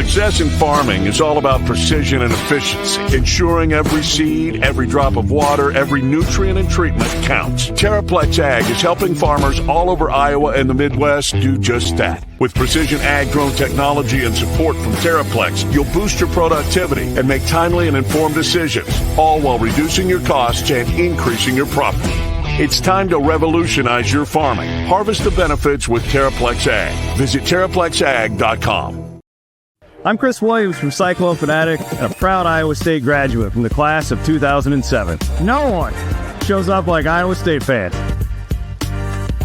Success in farming is all about precision and efficiency, ensuring every seed, every drop of water, every nutrient and treatment counts. Terraplex Ag is helping farmers all over Iowa and the Midwest do just that. With precision ag-grown technology and support from Terraplex, you'll boost your productivity and make timely and informed decisions, all while reducing your costs and increasing your profit. It's time to revolutionize your farming. Harvest the benefits with Terraplex Ag. Visit TerraplexAg.com. I'm Chris Williams from Cyclone Fanatic and a proud Iowa State graduate from the class of 2007. No one shows up like Iowa State fans.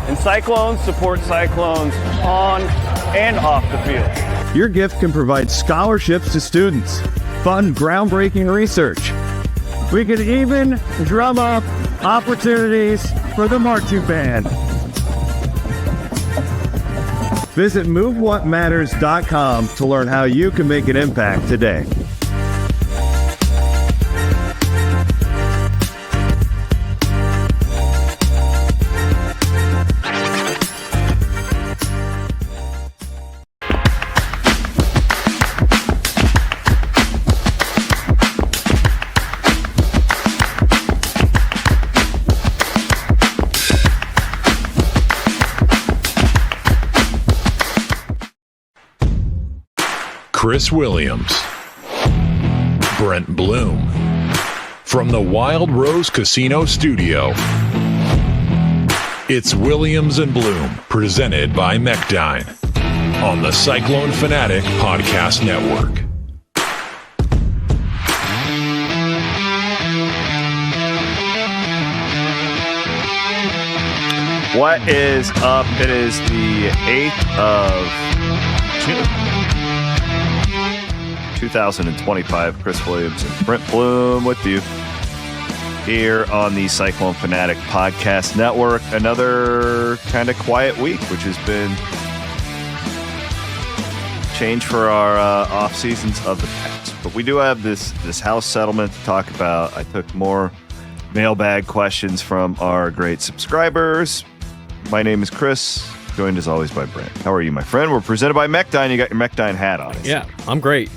And Cyclones support Cyclones on and off the field. Your gift can provide scholarships to students, fund groundbreaking research. We could even drum up opportunities for the marching band. Visit MoveWhatMatters.com to learn how you can make an impact today. Chris Williams, Brent Blum, from the Wild Rose Casino Studio. It's Williams and Blum, presented by Mechdyne, on the Cyclone Fanatic Podcast Network. What is up? It is the 8th of June. 2025. Chris Williams and Brent Blum with you here on the Cyclone Fanatic Podcast Network. Another kind of quiet week, which has been change for our off seasons of the past. But we do have this house settlement to talk about. I took more mailbag questions from our great subscribers. My name is Chris, joined as always by Brent. How are you, my friend? We're presented by Mechdyne. You got your Mechdyne hat on. Yeah, I'm great.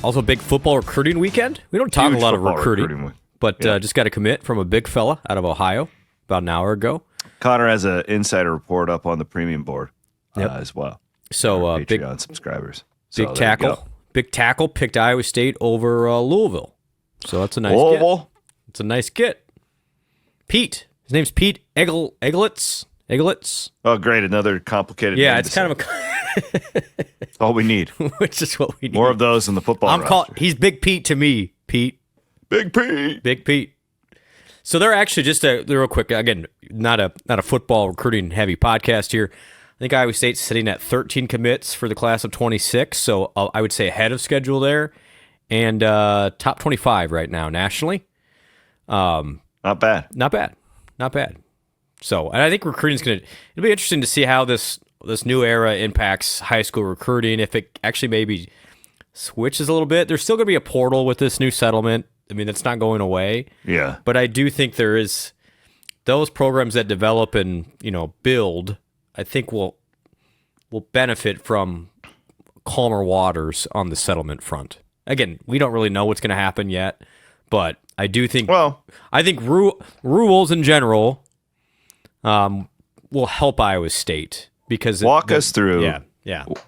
Also, big football recruiting weekend. We don't talk a lot of recruiting but just got a commit from a big fella out of Ohio about an hour ago. Connor has an insider report up on the premium board as well. So Patreon subscribers. Big tackle picked Iowa State over Louisville. So that's a nice get. It's a nice get. Pete. His name's Pete Eglitz. Oh, great. Another complicated name. Yeah, it's kind of That's all we need. Which is what we need. More of those in the football roster. He's Big Pete to me, Pete. Big Pete. So they're actually just real quick, again, not a football recruiting heavy podcast here. I think Iowa State's sitting at 13 commits for the class of 26, so I would say ahead of schedule there, and top 25 right now nationally. Not bad. So, and I think recruiting's it'll be interesting to see how this new era impacts high school recruiting, if it actually maybe switches a little bit. There's still going to be a portal with this new settlement. I mean, that's not going away. Yeah. But I do think there is those programs that develop and, build, I think will benefit from calmer waters on the settlement front. Again, we don't really know what's going to happen yet, but I do think rules in general will help Iowa State because walk us through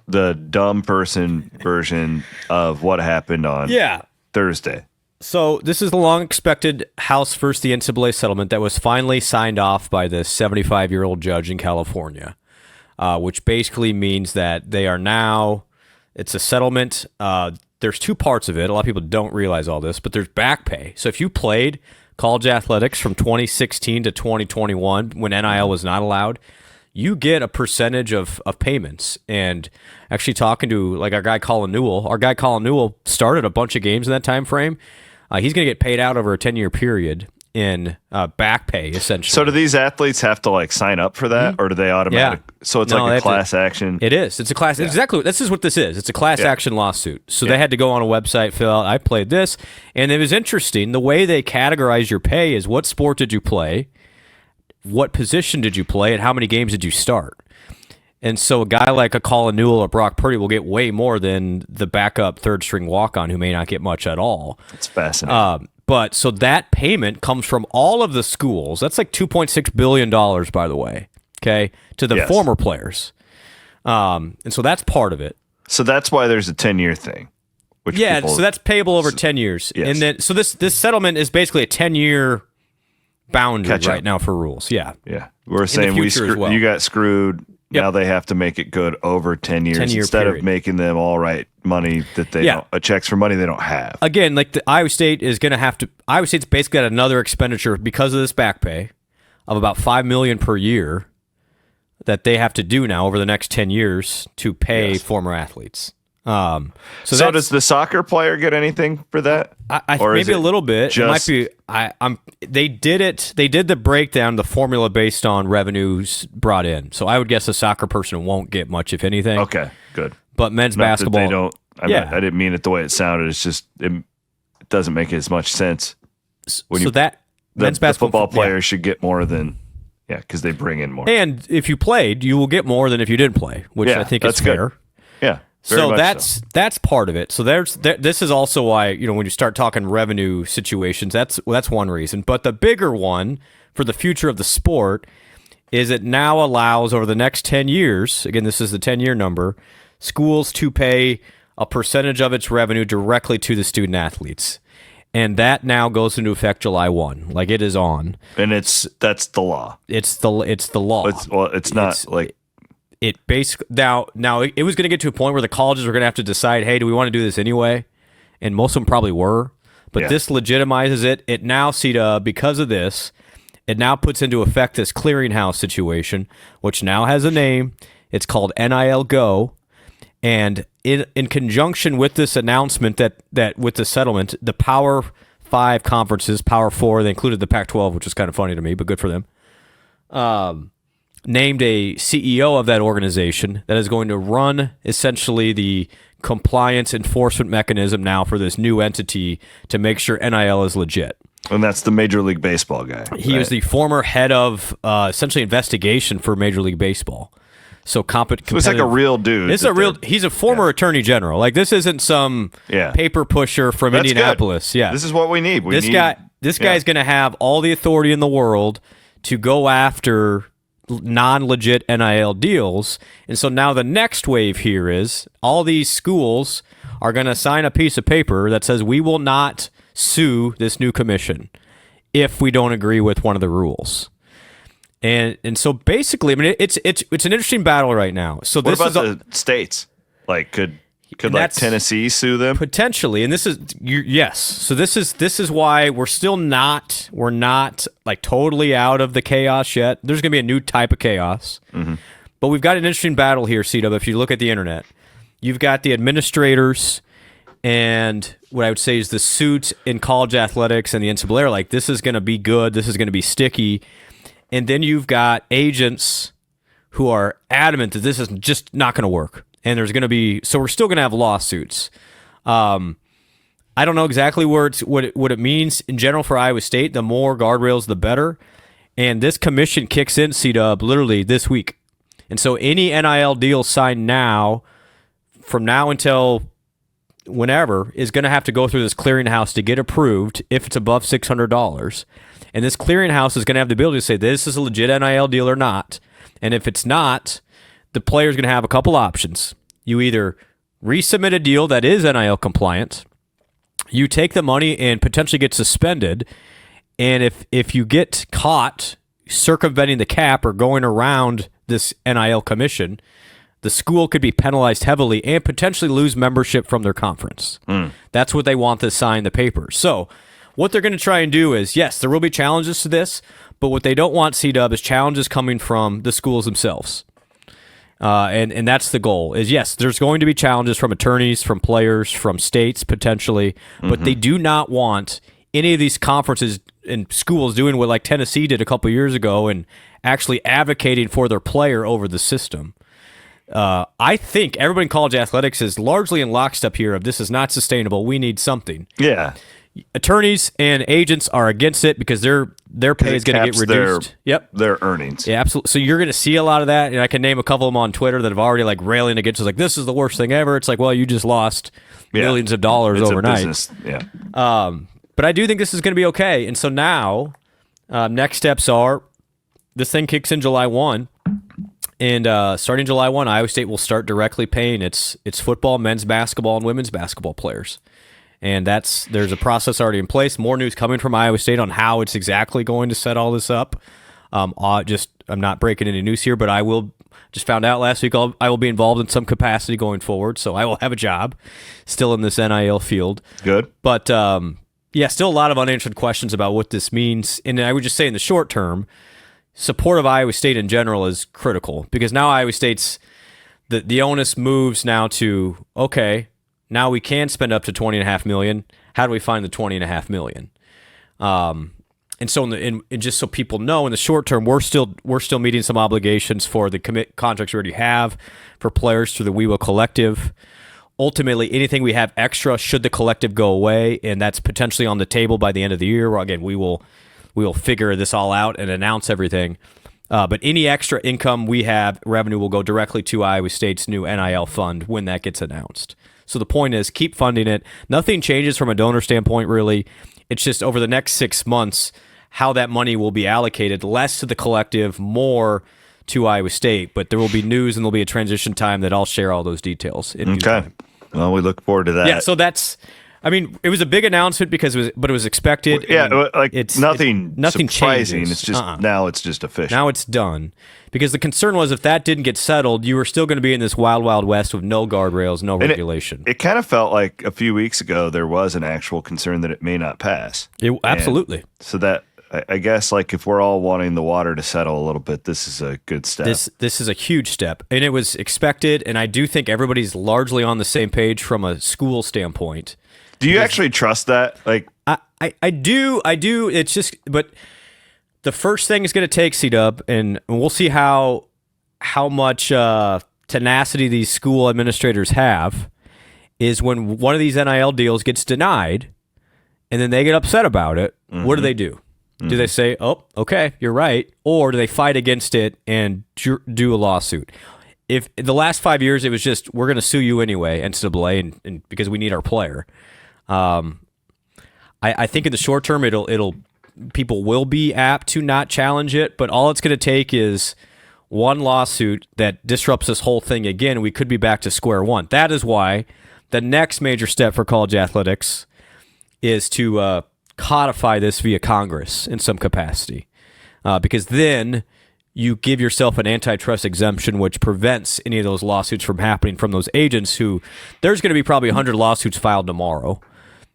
the dumb person version of what happened on Thursday. So this is the long-expected House versus the NCAA settlement that was finally signed off by the 75-year-old judge in California, which basically means that they are now, it's a settlement. There's two parts of it. A lot of people don't realize all this, but there's back pay. So if you played college athletics from 2016 to 2021 when NIL was not allowed, you get a percentage of payments. And actually talking to like our guy Colin Newell started a bunch of games in that time frame. He's going to get paid out over a 10-year period in back pay, essentially. So do these athletes have to like sign up for that, or do they automatically? Yeah. So it's like a class action? It is. It's a class. Yeah. Exactly. This is what this is. It's a class action lawsuit. So they had to go on a website, fill out, I played this. And it was interesting. The way they categorize your pay is what sport did you play, what position did you play, and how many games did you start. And so a guy like a Colin Newell or Brock Purdy will get way more than the backup third-string walk-on who may not get much at all. It's fascinating. But so that payment comes from all of the schools. That's like $2.6 billion, by the way, okay, to the former players. And so that's part of it. So that's why there's a 10-year thing. So that's payable over 10 years. Yes. And then so this settlement is basically a 10-year boundary right now for rules. Yeah. Yeah. We're saying you got screwed. Yep. Now they have to make it good over 10 years instead of making them all right money that they don't, checks for money they don't have. Again, like the Iowa State is going to have to. Iowa State's basically got another expenditure because of this back pay of about $5 million per year that they have to do now over the next 10 years to pay former athletes. So does the soccer player get anything for that? Or maybe a little bit. It might be. They did it. They did the breakdown, the formula based on revenues brought in. So I would guess a soccer person won't get much, if anything. Okay, good. But men's basketball, they don't. I didn't mean it the way it sounded. It's just it doesn't make as much sense. Men's basketball, the football players should get more than because they bring in more. And if you played, you will get more than if you didn't play, which I think is fair. Good. Yeah. So that's part of it. So this is also why, when you start talking revenue situations, that's one reason. But the bigger one for the future of the sport is it now allows over the next 10 years, again, this is the 10-year number, schools to pay a percentage of its revenue directly to the student athletes. And that now goes into effect July 1. Like it is on. And that's the law. It's the law. It's not It basically now it was going to get to a point where the colleges were going to have to decide, hey, do we want to do this anyway? And most of them probably were, but this legitimizes it. It now, because of this, it now puts into effect this clearinghouse situation, which now has a name. It's called NIL Go, and in conjunction with this announcement that with the settlement, the Power 5 conferences, Power 4, they included the Pac-12, which is kind of funny to me, but good for them. Named a CEO of that organization that is going to run essentially the compliance enforcement mechanism now for this new entity to make sure NIL is legit. And that's the Major League Baseball guy. He was the former head of essentially investigation for Major League Baseball. So it's like a real dude. He's a former attorney general. Like this isn't some paper pusher from Indianapolis. Good. Yeah. This is what we need. This guy is going to have all the authority in the world to go after non-legit NIL deals. And so now the next wave here is all these schools are going to sign a piece of paper that says we will not sue this new commission if we don't agree with one of the rules. And so basically, I mean, it's an interesting battle right now. So what about the states? Like could like Tennessee sue them potentially? And this is yes. So this is why we're not like totally out of the chaos yet. There's going to be a new type of chaos, but we've got an interesting battle here, C-Dub. If you look at the internet, you've got the administrators and what I would say is the suit in college athletics and the NCAA are like, this is going to be good. This is going to be sticky. And then you've got agents who are adamant that this is just not going to work. And there's going to be, so we're still going to have lawsuits. I don't know exactly what it means in general for Iowa State. The more guardrails, the better. And this commission kicks in, C-Dub, literally this week. And so any NIL deal signed now, from now until whenever, is going to have to go through this clearinghouse to get approved if it's above $600. And this clearinghouse is going to have the ability to say this is a legit NIL deal or not. And if it's not, the player's going to have a couple options. You either resubmit a deal that is NIL compliant, you take the money and potentially get suspended, and if you get caught circumventing the cap or going around this NIL commission, the school could be penalized heavily and potentially lose membership from their conference. That's what they want to sign the paper. So what they're going to try and do is, yes, there will be challenges to this, but what they don't want, C-Dub, is challenges coming from the schools themselves. And that's the goal is, yes, there's going to be challenges from attorneys, from players, from states potentially, but they do not want any of these conferences and schools doing what like Tennessee did a couple years ago and actually advocating for their player over the system. I think everybody in college athletics is largely in lockstep here of this is not sustainable. We need something. Yeah. attorneys and agents are against it because their pay is going to get reduced. Their earnings. Yeah, absolutely. So you're going to see a lot of that, and I can name a couple of them on Twitter that have already like railing against it. Like, this is the worst thing ever. It's like, well, you just lost millions of dollars overnight. A business. Yeah. But I do think this is going to be okay. And so now, next steps are this thing kicks in July 1. And starting July 1, Iowa State will start directly paying its football, men's basketball, and women's basketball players. And there's a process already in place. More news coming from Iowa State on how it's exactly going to set all this up. I'm not breaking any news here, but I will just found out last week I will be involved in some capacity going forward. So I will have a job still in this NIL field. Good. But still a lot of unanswered questions about what this means. And I would just say in the short term, support of Iowa State in general is critical because now Iowa State's the onus moves now to, okay, now we can spend up to $20.5 million. How do we find the $20.5 million? And so, and just so people know, in the short term, we're still meeting some obligations for the contracts we already have for players through the We Will Collective. Ultimately, anything we have extra, should the collective go away, and that's potentially on the table by the end of the year. Again, we will figure this all out and announce everything. But any extra income we have, revenue will go directly to Iowa State's new NIL fund when that gets announced. So the point is, keep funding it. Nothing changes from a donor standpoint, really. It's just over the next 6 months, how that money will be allocated, less to the collective, more to Iowa State. But there will be news and there'll be a transition time that I'll share all those details in due time. Well, we look forward to that. Yeah, so it was a big announcement because it was expected. Yeah, nothing surprising. Changes. It's just now it's just official. Now it's done. Because the concern was if that didn't get settled, you were still going to be in this wild, wild west with no guardrails, no regulation. It kind of felt like a few weeks ago there was an actual concern that it may not pass. Absolutely. So that, I guess, like if we're all wanting the water to settle a little bit, this is a good step. This is a huge step, and it was expected, and I do think everybody's largely on the same page from a school standpoint. Do you actually trust that? Like, I do. It's just, but the first thing is going to take C-Dub, and we'll see how much tenacity these school administrators have, is when one of these NIL deals gets denied, and then they get upset about it, what do they do? Do they say, oh, okay, you're right, or do they fight against it and do a lawsuit? If in the last 5 years it was just, we're going to sue you anyway, NCAA, and because we need our player. I think in the short term, people will be apt to not challenge it, but all it's going to take is one lawsuit that disrupts this whole thing again. We could be back to square one. That is why the next major step for college athletics is to codify this via Congress in some capacity, because then you give yourself an antitrust exemption, which prevents any of those lawsuits from happening from those agents who there's going to be probably 100 lawsuits filed tomorrow.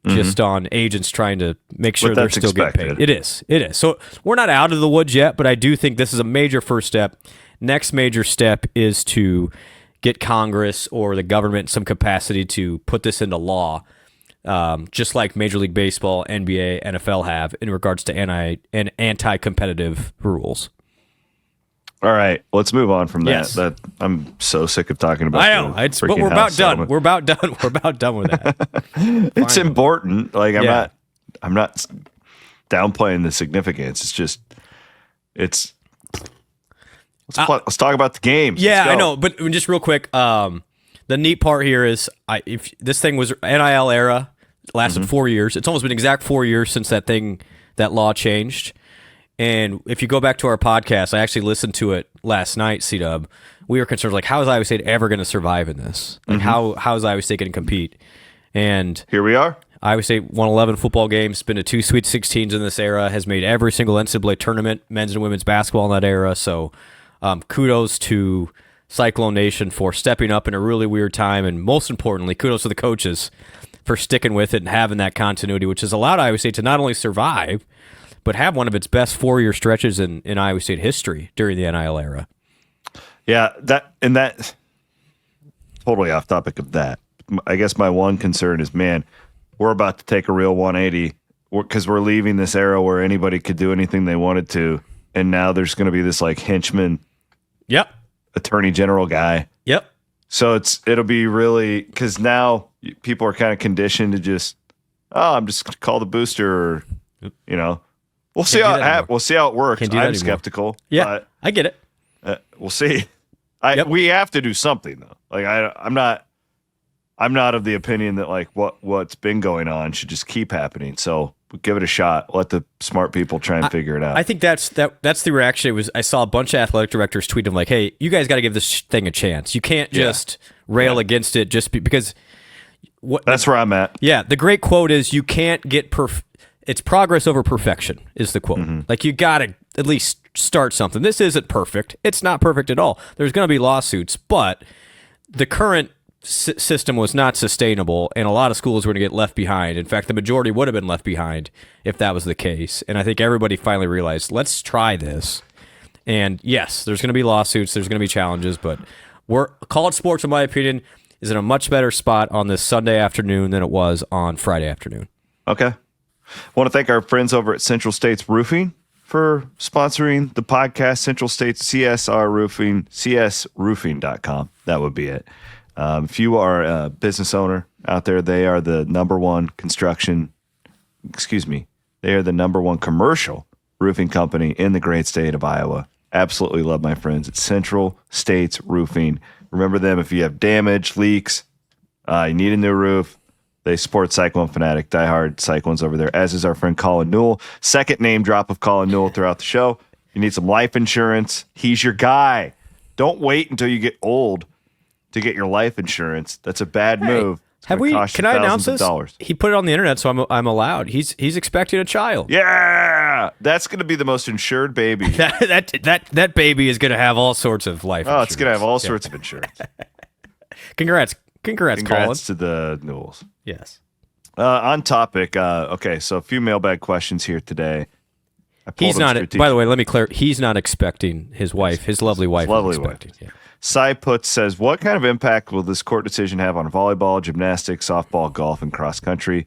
Just on agents trying to make sure they're still getting paid. It is. So we're not out of the woods yet, but I do think this is a major first step. Next major step is to get Congress or the government in some capacity to put this into law, just like Major League Baseball, NBA, NFL have in regards to anti-competitive rules. All right, let's move on from that. Yes. That I'm so sick of talking about. I know, but we're about done. We're about done. We're about done with that. It's important. Like I'm not downplaying the significance. It's just let's talk about the games. Yeah, I know, but just real quick, the neat part here is if this thing was NIL era, lasted 4 years. It's almost been exact 4 years since that law changed. And if you go back to our podcast, I actually listened to it last night, C-Dub. We were concerned, like, how is Iowa State ever going to survive in this? Like, how is Iowa State going to compete? And here we are. Iowa State won 11 football games, been to 2 Sweet 16s in this era, has made every single NCAA tournament, men's and women's basketball in that era. So kudos to Cyclone Nation for stepping up in a really weird time. And most importantly, kudos to the coaches for sticking with it and having that continuity, which has allowed Iowa State to not only survive, but have one of its best 4-year stretches in Iowa State history during the NIL era. Yeah, that totally off topic of that. I guess my one concern is, man, we're about to take a real 180 because we're leaving this era where anybody could do anything they wanted to, and now there's going to be this like henchman, attorney general guy. Yep. So it'll be really, because now people are kind of conditioned to just, oh, I'm just going to call the booster, or, we'll see we'll see how it works. I'm skeptical. Yeah, but, I get it. We'll see. We have to do something though. Like I'm not of the opinion that like what's been going on should just keep happening. So give it a shot. Let the smart people try and figure it out. I think that's the reaction. I saw a bunch of athletic directors tweet them like, "Hey, you guys got to give this thing a chance. You can't just rail against it just because." That's where I'm at. Yeah, the great quote is, "You can't get it's progress over perfection," is the quote. Mm-hmm. Like you got to at least start something. This isn't perfect. It's not perfect at all. There's going to be lawsuits, but the current system was not sustainable, and a lot of schools were going to get left behind. In fact, the majority would have been left behind if that was the case. And I think everybody finally realized, let's try this. And yes, there's going to be lawsuits, there's going to be challenges, but college sports, in my opinion, is in a much better spot on this Sunday afternoon than it was on Friday afternoon. Okay. I want to thank our friends over at Central States Roofing for sponsoring the podcast. Central States CSR Roofing, csroofing.com. That would be it. If you are a business owner out there, they are the number one they are the number one commercial roofing company in the great state of Iowa. Absolutely love my friends at Central States Roofing. Remember them if you have damage, leaks, you need a new roof. They support Cyclone Fanatic, diehard Cyclones over there, as is our friend Colin Newell. Second name drop of Colin Newell throughout the show. You need some life insurance. He's your guy. Don't wait until you get old to get your life insurance. That's a bad move. Can I announce this? He put it on the internet, so I'm allowed. He's expecting a child. Yeah, that's going to be the most insured baby. that baby is going to have all sorts of life insurance. It's going to have all sorts of insurance. Congrats, Colin. To the Newells. Yes. On topic. Okay, so a few mailbag questions here today. He's not. By the way, let me clear. He's not expecting his wife, his lovely wife. Yeah. Cy Putz says, what kind of impact will this court decision have on volleyball, gymnastics, softball, golf, and cross country?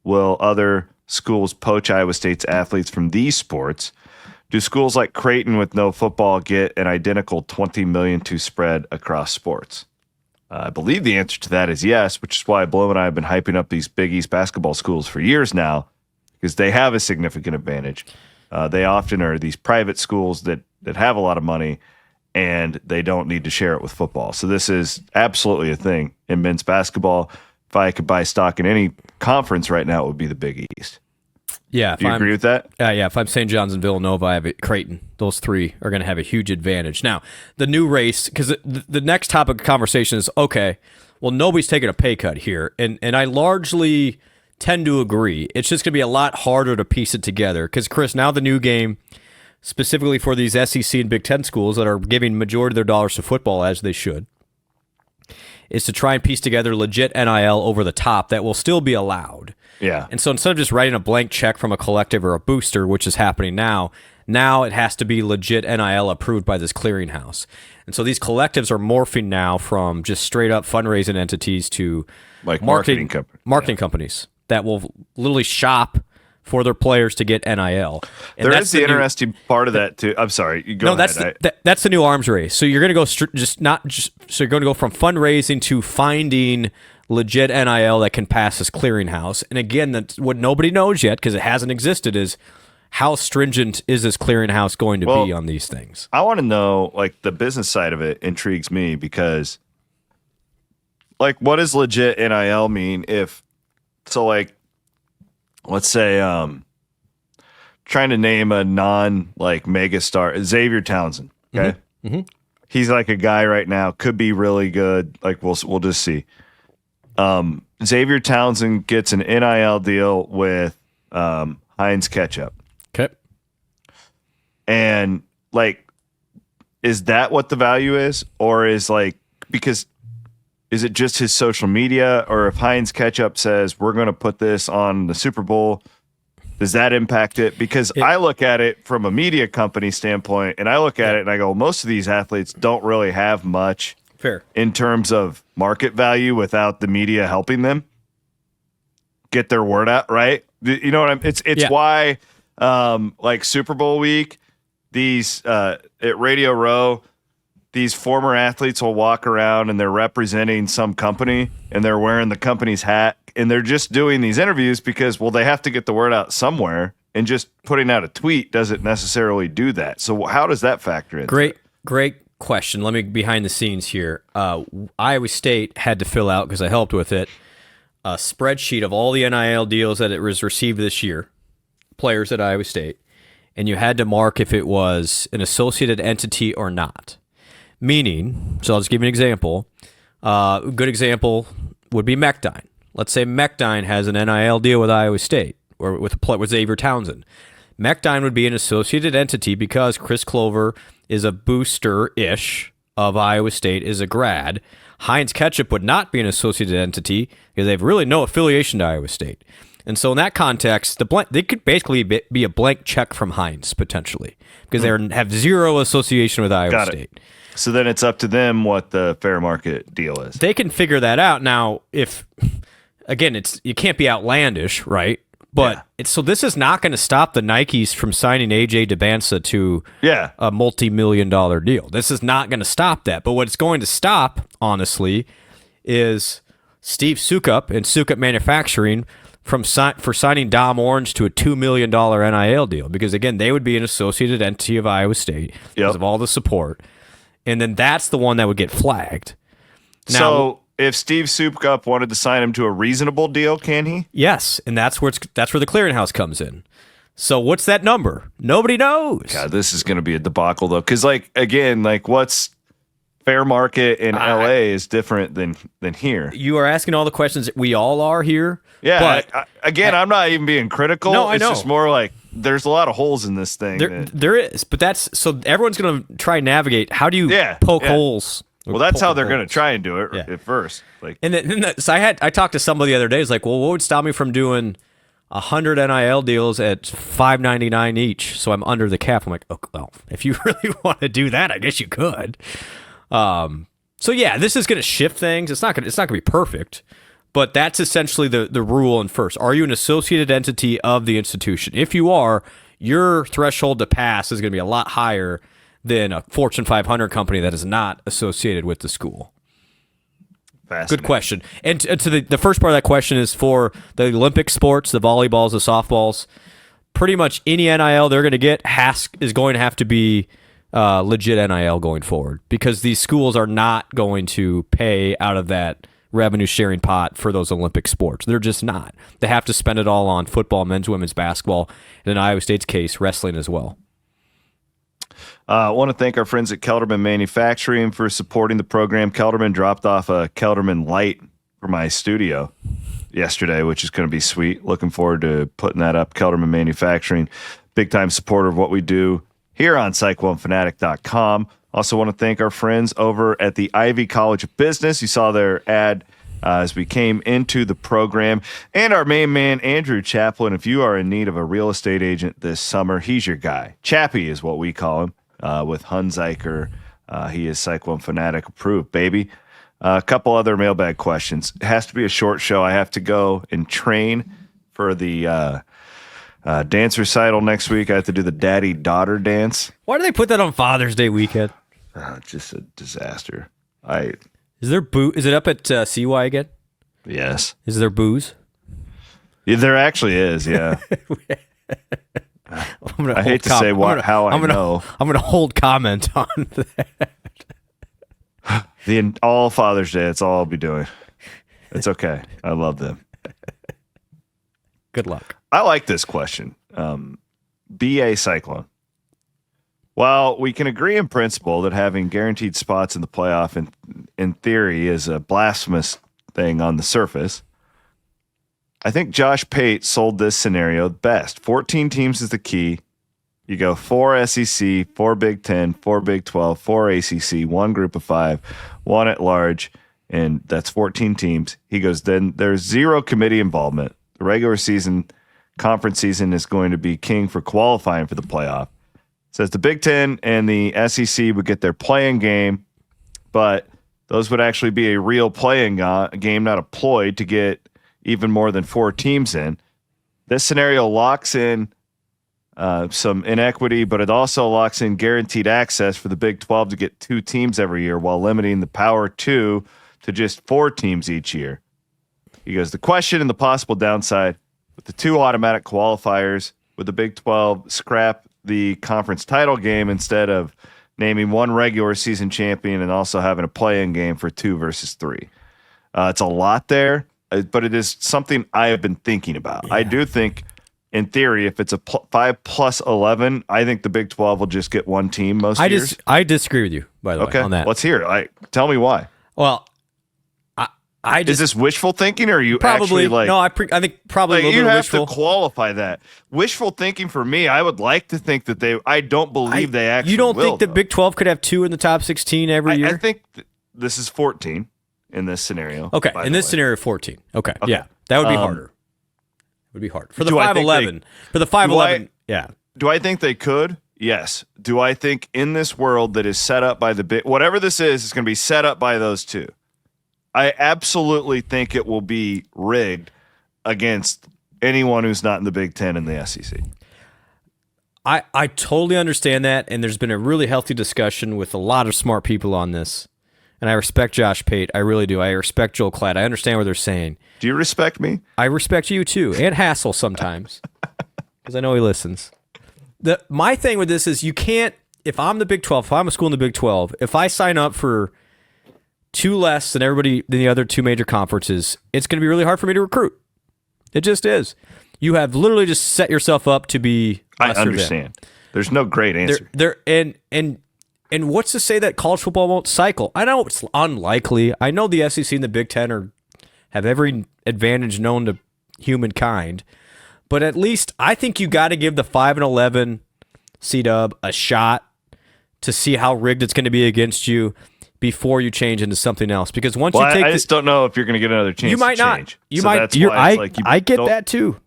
Will other schools poach Iowa State's athletes from these sports? Do schools like Creighton with no football get an identical $20 million to spread across sports? I believe the answer to that is yes, which is why Blum and I have been hyping up these Big East basketball schools for years now, because they have a significant advantage. They often are these private schools that have a lot of money, and they don't need to share it with football. So this is absolutely a thing in men's basketball. If I could buy stock in any conference right now, it would be the Big East. Yeah. Do you agree with that? Yeah. If I'm St. John's and Villanova, I have Creighton. Those three are going to have a huge advantage. Now, the new race, because the next topic of conversation is, okay, well, nobody's taking a pay cut here. And I largely tend to agree. It's just going to be a lot harder to piece it together. Because, Chris, now the new game, specifically for these SEC and Big Ten schools that are giving majority of their dollars to football, as they should, is to try and piece together legit NIL over the top that will still be allowed. Yeah. And so instead of just writing a blank check from a collective or a booster, which is happening now it has to be legit NIL approved by this clearinghouse. And so these collectives are morphing now from just straight up fundraising entities to like marketing companies that will literally shop for their players to get NIL. And there is the interesting part of that too. I'm sorry. You go ahead. That's the new arms race. So you're going to go so you're going to go from fundraising to finding legit NIL that can pass this clearinghouse. And again, that's what nobody knows yet because it hasn't existed is how stringent is this clearinghouse going to be on these things? I want to know, like, the business side of it intrigues me because, like, what does legit NIL mean like, let's say, trying to name a mega star, Xavier Townsend. Okay. Mm-hmm. He's like a guy right now, could be really good. Like we'll just see. Xavier Townsend gets an NIL deal with Heinz Ketchup. Okay. And like, is that what the value is? Or is it just his social media? Or if Heinz Ketchup says, we're going to put this on the Super Bowl, does that impact it? Because I look at it from a media company standpoint, and I look at it and I go, most of these athletes don't really have much in terms of market value without the media helping them get their word out, right? You know what I'm? It's why, like Super Bowl week, these at Radio Row, these former athletes will walk around and they're representing some company and they're wearing the company's hat and they're just doing these interviews because, well, they have to get the word out somewhere, and just putting out a tweet doesn't necessarily do that. So how does that factor in? Great question. Let me behind the scenes here. Iowa State had to fill out, because I helped with it, a spreadsheet of all the NIL deals that it was received this year, players at Iowa State, and you had to mark if it was an associated entity or not. Meaning, so I'll just give you an example. A good example would be Mechdyne. Let's say Mechdyne has an NIL deal with Iowa State or with Xavier Townsend. Mechdyne would be an associated entity because Chris Clover is a booster-ish of Iowa State, is a grad. Heinz Ketchup would not be an associated entity because they have really no affiliation to Iowa State. And so in that context, they could basically be a blank check from Heinz, potentially, because they have zero association with Iowa State. So then it's up to them what the fair market deal is. They can figure that out. Now, if, again, you can't be outlandish, right? But so this is not going to stop the Nikes from signing AJ DeBansa to a multi-million-dollar deal. This is not going to stop that. But what it's going to stop, honestly, is Steve Sukup and Sukup Manufacturing for signing Dom Orange to a $2 million NIL deal. Because, again, they would be an associated entity of Iowa State because of all the support. And then that's the one that would get flagged. Now, so if Steve Sukup wanted to sign him to a reasonable deal, can he? Yes, and that's where the clearinghouse comes in. So what's that number? Nobody knows. God, this is going to be a debacle, though. Because, what's fair market in LA is different than here. You are asking all the questions that we all are here. Yeah, but I'm not even being critical. No, I know. It's just more like there's a lot of holes in this thing. There is, but so everyone's going to try and navigate. How do you poke holes? Well, that's how they're going to try and do it at first. So I talked to somebody the other day. It's like, well, what would stop me from doing 100 NIL deals at $5.99 each? So I'm under the cap. I'm like, oh, well, if you really want to do that, I guess you could. So yeah, this is going to shift things. It's not going to be perfect, but that's essentially the rule. And first, are you an associated entity of the institution? If you are, your threshold to pass is going to be a lot higher than a Fortune 500 company that is not associated with the school. Good question. And to the first part of that question is for the Olympic sports, the volleyballs, the softballs. Pretty much any NIL they're going to get is going to have to be legit NIL going forward, because these schools are not going to pay out of that revenue sharing pot for those Olympic sports. They're just not. They have to spend it all on football, men's, women's basketball, and in Iowa State's case, wrestling as well. I want to thank our friends at Kelderman Manufacturing for supporting the program. Kelderman dropped off a Kelderman Light for my studio yesterday, which is going to be sweet. Looking forward to putting that up. Kelderman Manufacturing, big-time supporter of what we do here on CycloneFanatic.com. Also want to thank our friends over at the Ivy College of Business. You saw their ad as we came into the program. And our main man, Andrew Chaplin. If you are in need of a real estate agent this summer, he's your guy. Chappie is what we call him, with Hunziker. He is Cyclone Fanatic approved, baby. A couple other mailbag questions. It has to be a short show. I have to go and train for the dance recital next week. I have to do the daddy-daughter dance. Why do they put that on Father's Day weekend? Just a disaster. Is there Is it up at CY again? Yes. Is there booze? Yeah, there actually is, yeah. I hate to say how I know. I'm going to hold comment on that. All Father's Day, that's all I'll be doing. It's okay. I love them. Good luck. I like this question. BA Cyclone. While we can agree in principle that having guaranteed spots in the playoff in theory is a blasphemous thing on the surface, I think Josh Pate sold this scenario best. 14 teams is the key. You go 4 SEC, 4 Big 10, 4 Big 12, 4 ACC, 1 group of 5, 1 at large, and that's 14 teams. He goes, then there's 0 committee involvement. The regular season, conference season is going to be king for qualifying for the playoff. Says the Big Ten and the SEC would get their playing game, but those would actually be a real playing game, not a ploy to get even more than 4 teams in. This scenario locks in some inequity, but it also locks in guaranteed access for the Big 12 to get 2 teams every year while limiting the Power 2 to just 4 teams each year. He goes, the question and the possible downside with the 2 automatic qualifiers, would the Big 12 scrap the conference title game instead of naming 1 regular season champion and also having a play-in game for 2 versus 3? It's a lot there, but it is something I have been thinking about. Yeah. I do think, in theory, if it's a 5 plus 11, I think the Big 12 will just get 1 team most years. I disagree with you, by the way, on that. Let's hear it. Tell me why. Well, is this wishful thinking, or are you probably actually no? I think probably a little bit wishful. You have to qualify that. Wishful thinking for me, I would like to think that I don't believe they actually. You don't will, think the Big 12 could have 2 in the top 16 every year? I think this is 14 in this scenario. Okay, in this scenario, 14. Okay, yeah, that would be harder. It would be hard for the 5'11". For the 5'11", yeah. Do I think they could? Yes. Do I think in this world that is set up by the big, whatever this is going to be set up by those 2? I absolutely think it will be rigged against anyone who's not in the Big Ten and the SEC. I totally understand that, and there's been a really healthy discussion with a lot of smart people on this, and I respect Josh Pate. I really do. I respect Joel Klatt. I understand what they're saying. Do you respect me? I respect you too, and Hassel sometimes, because I know he listens. My thing with this is you can't, if I'm the Big 12, if I'm a school in the Big 12, if I sign up for 2 less than everybody in the other 2 major conferences, it's going to be really hard for me to recruit. It just is. You have literally just set yourself up to be. I understand. There's no great answer. And what's to say that college football won't cycle? I know it's unlikely. I know the SEC and the Big Ten have every advantage known to humankind, but at least I think you got to give the 5-11 C-Dub a shot to see how rigged it's going to be against you before you change into something else. Because once you take, I just don't know if you're going to get another chance. You might to change. not. You so might. That's why I get that too.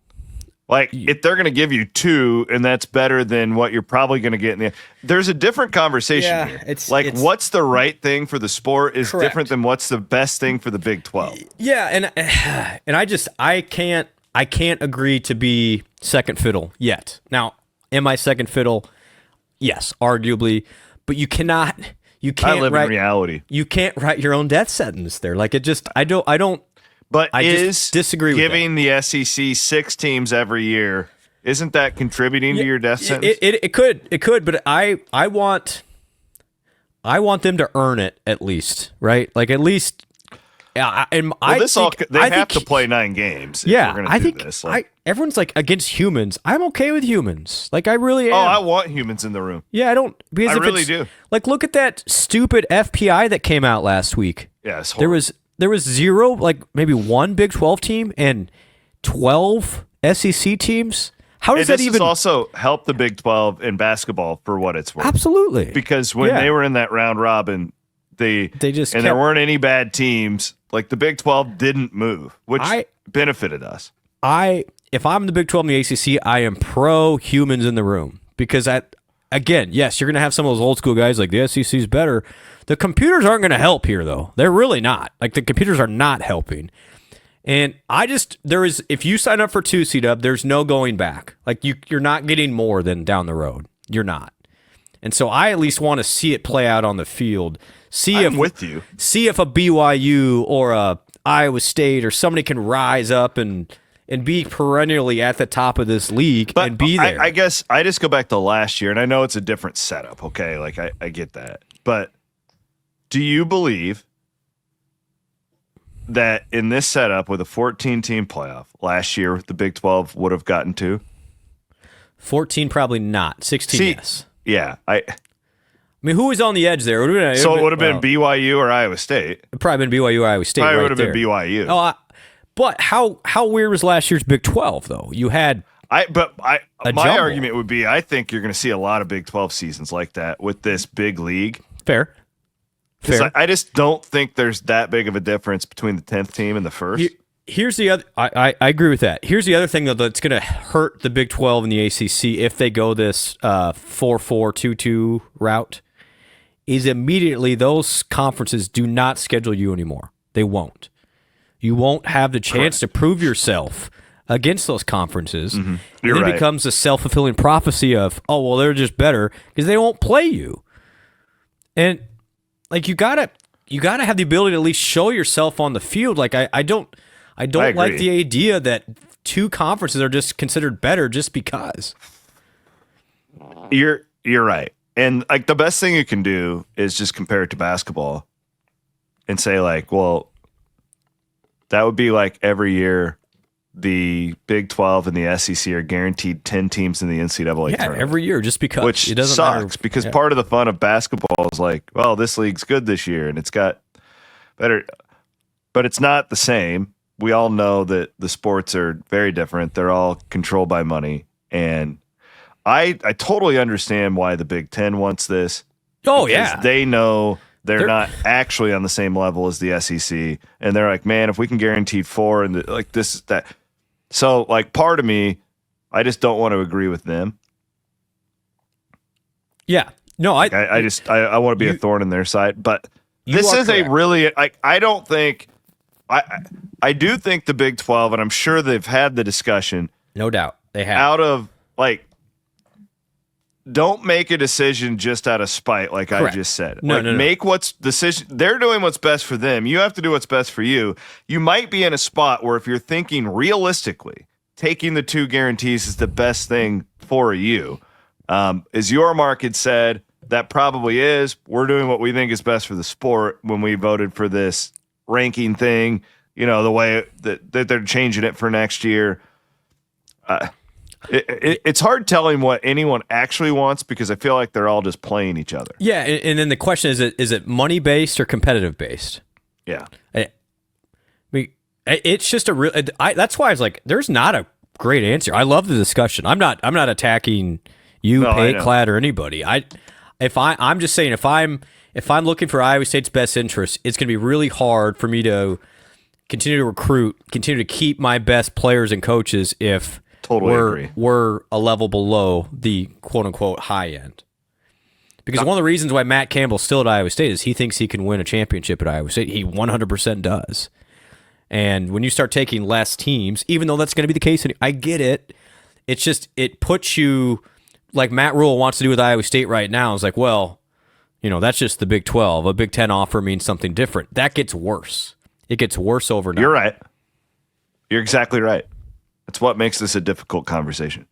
Like if they're going to give you 2, and that's better than what you're probably going to get in the. There's a different conversation here. It's what's the right thing for the sport is correct. Different than what's the best thing for the Big 12. Yeah, and I can't agree to be second fiddle yet. Now, am I second fiddle? Yes, arguably, but you cannot. You can't. I live in reality. You can't write your own death sentence there. Like it just. I don't. But I just disagree with giving the SEC 6 teams every year, isn't that contributing to your death sentence? It could, but I want them to earn it at least, right? Like at least. They have to play 9 games. Yeah, if we're gonna do this. Everyone's like against humans. I'm okay with humans. Like I really am. Oh, I want humans in the room. Yeah, I don't. Because I really do. Like look at that stupid FPI that came out last week. Yeah, it's horrible. There was 0, like maybe 1 Big 12 team and 12 SEC teams. How does that even? This also help the Big 12 in basketball for what it's worth. Absolutely. Because when they were in that round robin, they just there weren't any bad teams. Like the Big 12 didn't move, which benefited us. If I'm the Big 12 and the ACC, I am pro humans in the room because again, yes, you're going to have some of those old school guys like the SEC's better. The computers aren't going to help here, though. They're really not. Like, the computers are not helping. And if you sign up for 2 C-Dub, there's no going back. Like, you're not getting more than down the road. You're not. And so I at least want to see it play out on the field. I'm with you. See if a BYU or a Iowa State or somebody can rise up and be perennially at the top of this league and be there. I guess I just go back to last year, and I know it's a different setup, okay? Like, I get that. But do you believe that in this setup with a 14-team playoff, last year the Big 12 would have gotten 2? 14 probably not. 16, yes. Yeah. I mean, who was on the edge there? It would have been BYU or Iowa State. It'd probably been BYU or Iowa State. Probably would have been BYU. Oh, but how weird was last year's Big 12 though? You had my argument would be I think you're going to see a lot of Big 12 seasons like that with this big league. Fair. I just don't think there's that big of a difference between the 10th team and the first. Here's the other. I agree with that. Here's the other thing though that's going to hurt the Big 12 and the ACC if they go this 4-4-2-2 route. Is immediately those conferences do not schedule you anymore. They won't. You won't have the chance to prove yourself against those conferences. You're And then right. it becomes a self-fulfilling prophecy of, oh, well, they're just better because they won't play you. And like you gotta have the ability to at least show yourself on the field. Like I don't agree. like the idea that two conferences are just considered better just because. You're right. And like the best thing you can do is just compare it to basketball and say like, well, that would be like every year the Big 12 and the SEC are guaranteed 10 teams in the NCAA Yeah, tournament. every year just because. Which it doesn't sucks matter. because part of the fun of basketball is like, well, this league's good this year and it's got better, but it's not the same. We all know that the sports are very different. They're all controlled by money. And I totally understand why the Big Ten wants this. Oh, because yeah. They know they're not actually on the same level as the SEC. And they're like, man, if we can guarantee 4 and like this, that. So like part of me, I just don't want to agree with them. Yeah. No, I I want to be a thorn in their side, but this is correct. a really I don't think I do think the Big 12, and I'm sure they've had the discussion. No doubt. They have. Out of like, don't make a decision just out of spite, like Correct. I just said. No, like, no. Make what's decision. They're doing what's best for them. You have to do what's best for you. You might be in a spot where if you're thinking realistically, taking the 2 guarantees is the best thing for you. As your market said, that probably is. We're doing what we think is best for the sport when we voted for this ranking thing, the way that they're changing it for next year. It's hard telling what anyone actually wants because I feel like they're all just playing each other. Yeah, and then the question is it money based or competitive based? Yeah. I mean, it's just a real. That's why I was like, there's not a great answer. I love the discussion. I'm not attacking you, No, I know. Payclad, or anybody. I'm just saying if I'm looking for Iowa State's best interest, it's going to be really hard for me to continue to recruit, continue to keep my best players and coaches if Totally agree. we're a level below the quote unquote high end. Because one of the reasons why Matt Campbell's still at Iowa State is he thinks he can win a championship at Iowa State. He 100% does. And when you start taking less teams, even though that's going to be the case, I get it. It's just, it puts you, like Matt Rule wants to do with Iowa State right now. It's like, well, that's just the Big 12. A Big 10 offer means something different. That gets worse. It gets worse overnight. You're right. You're exactly right. That's what makes this a difficult conversation.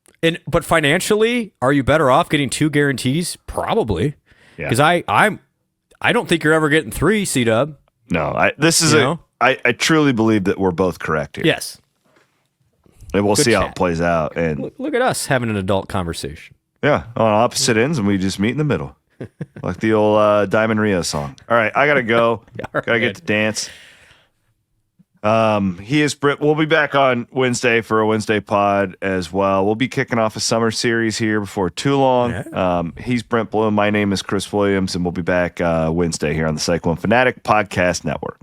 But financially, are you better off getting 2 guarantees? Probably. Yeah. Because I don't think you're ever getting 3, C-Dub. No, I truly believe that we're both correct here. Yes. And we'll Good see how chat. it plays out. And Look at us having an adult conversation. yeah, on opposite ends, and we just meet in the middle. Like the old Diamond Rio song. All right, I got to go. All Got to right. get to dance. He is Britt. We'll be back on Wednesday for a Wednesday pod as well. We'll be kicking off a summer series here before too long. He's Brent Blum. My name is Chris Williams, and we'll be back Wednesday here on the Cyclone Fanatic Podcast Network.